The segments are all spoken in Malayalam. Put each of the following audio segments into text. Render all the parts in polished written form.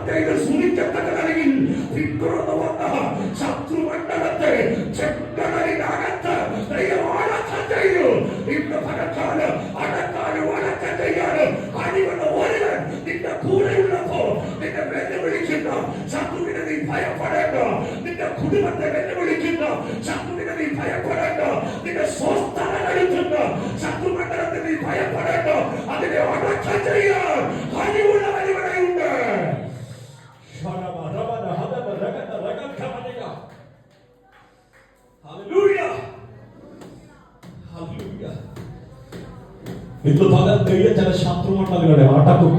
ചെയ്ത് സൂചിക്കത്തക്ക നിലയിൽ പിന്തുടർന്നു വന്ന ശത്രുമണ്ഡലത്തെ ചെങ്കടലിനകത്ത് അടക്കം ചെയ്തു. ഇന്ന് പലക്കാലം അടക്കാനും അടക്കം ചെയ്യാനും കഴിവുള്ള ഒരുവൻ നിന്റെ കൂടെയുള്ളപ്പോ നിന്നെ വെല്ലുവിളിക്കുന്ന ശത്രുവിനെ നീ ഭയപ്പെടേണ്ട. നിന്റെ കുടുംബത്തെ വെല്ലുവിളിക്കുന്ന ശത്രുവിനെ നീ ഭയപ്പെടേണ്ട. നിന്റെ സ്വസ്ഥത എടുക്കുന്ന ശത്രുമണ്ഡലത്തെ നീ ഭയപ്പെടേണ്ട. അതിനെ അടക്കം ചെയ്യാൻ കഴിവുള്ളവൻ ഇവിടെയുണ്ട്. ഇന്ന് പകൽ ചില ശത്രുമണ്ഡലങ്ങളെ അടക്കും.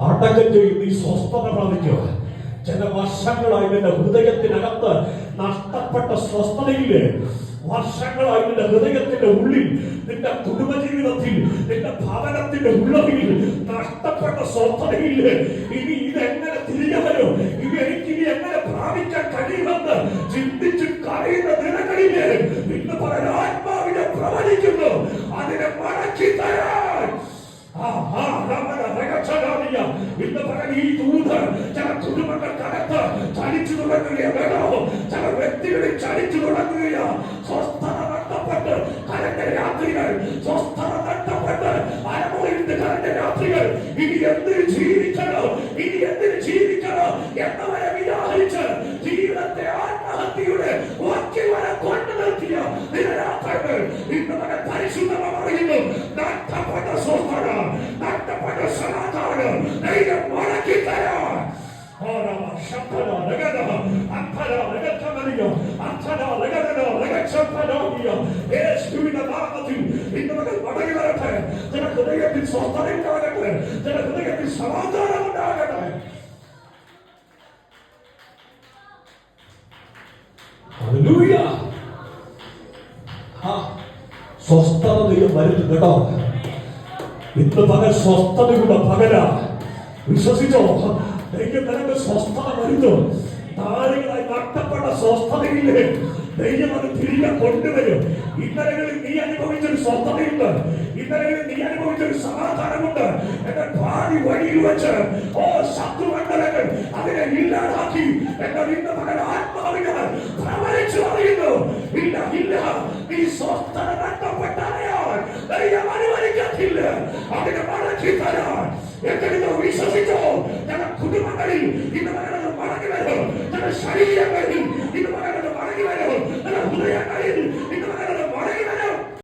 അടക്കം ചെയ്യും. നീ സ്വസ്ഥത പ്രാപിക്കുക. ചില വർഷങ്ങളായി നിന്റെ ഹൃദയത്തിനകത്ത് നഷ്ടപ്പെട്ട സ്വസ്ഥതയില്ലേ? വർഷങ്ങളായി നിന്റെ ഹൃദയത്തിന്റെ ഉള്ളിൽ, നിന്റെ കുടുംബജീവിതത്തിൽ, നിന്റെ ഭവനത്തിന്റെ ഉള്ളതിൽ നഷ്ടപ്പെട്ട സ്വസ്ഥതയില്ലേ? ഇനി ഇതെങ്ങനെ തിരികെ വരും? എനിക്കിനി എങ്ങനെ പ്രാപിക്കാൻ കഴിയുമെന്ന് ചിന്തിച്ച് കരയുന്ന ദിനങ്ങളില്ലേ? ഇന്ന് പല ആത്മാവിനെ പ്രവചിക്കുന്നു അതിനെ മടക്കി തരാൻ. ഇന്ന് പറഞ്ഞ ഈ ദൂത് ചില കുടുംബങ്ങൾക്കകത്ത് ചലിച്ചു തുടങ്ങുകയോ ചില വ്യക്തികളിൽ ചലിച്ചു തുടങ്ങുകയോ സ്വസ്ഥത നഷ്ടപ്പെട്ട് കരഞ്ഞ രാത്രികൾ, സ്വസ്ഥത നഷ്ടപ്പെട്ട് അരമുറിയിട്ട് കരഞ്ഞ രാത്രികൾ. ഇനി എന്തിന് ജീവിക്കണം, ഇനി എന്തിന് ജീവിക്കണം എന്നവരെ വിചാരിച്ച് ജീവിതത്തെ ആത്മഹത്യയുടെ വാക്യം വരെ കൊണ്ടു നിർത്തിയ ദിനരാത്രങ്ങൾ ഇന്ന് വരെ പരിശുദ്ധമ പറയുന്നു. നഷ്ടപ്പെട്ട സ്വസ്ഥത, നഷ്ടപ്പെട്ട സമാധാനം ദൈവം മടക്കി തരാൻ. യേശുവിന്റെ നാമത്തിൽ ഇന്ന് മകൾ മടങ്ങി വരട്ടെ. ചില ഹൃദയത്തിൽ സ്വസ്ഥത ഉണ്ടാകട്ടെ, ചില ഹൃദയത്തിൽ സമാധാനം ഉണ്ടാകട്ടെ. സ്വസ്ഥത വരുന്നു കേട്ടോ. ഇന്ന് പകൽ സ്വസ്ഥതയുടെ പകല. വിശ്വസിച്ചോ? ദൈവം നിനക്ക് സ്വസ്ഥത വരുന്നു. നാളുകളായി നഷ്ടപ്പെട്ട സ്വസ്ഥതയില്ലേ? ദൈവം അത് തിരികെ കൊണ്ടുവരും. ഇന്നലകളിൽ നീ അനുഭവിച്ചൊരു സ്വസ്ഥതയുണ്ട്, ഇന്നലകളിൽ നീ അനുഭവിച്ചൊരു സമാധാനമുണ്ട്. എന്റെ ഭാവി വഴിയിൽ വെച്ച് ശത്രുമണ്ഡലങ്ങൾ അതിനെ ഇല്ലാതാക്കി എന്നാൽ ഇന്ന് മകൻ ആത്മാവിനാൽ പ്രവചിച്ചു അറിയുന്നു. ഇല്ല ഇല്ല, നീ സ്വസ്ഥത നഷ്ടപ്പെട്ടാൽ ദൈവം അനുവദിക്കത്തില്ല. അതിനെ മടക്കി തരാൻ എത്രയോ വിശ്വസിച്ചോ? ചില കുടുംബങ്ങളിൽ ഇന്ന് മകനത് മടങ്ങി വരും. ചില ശരീരങ്ങളിൽ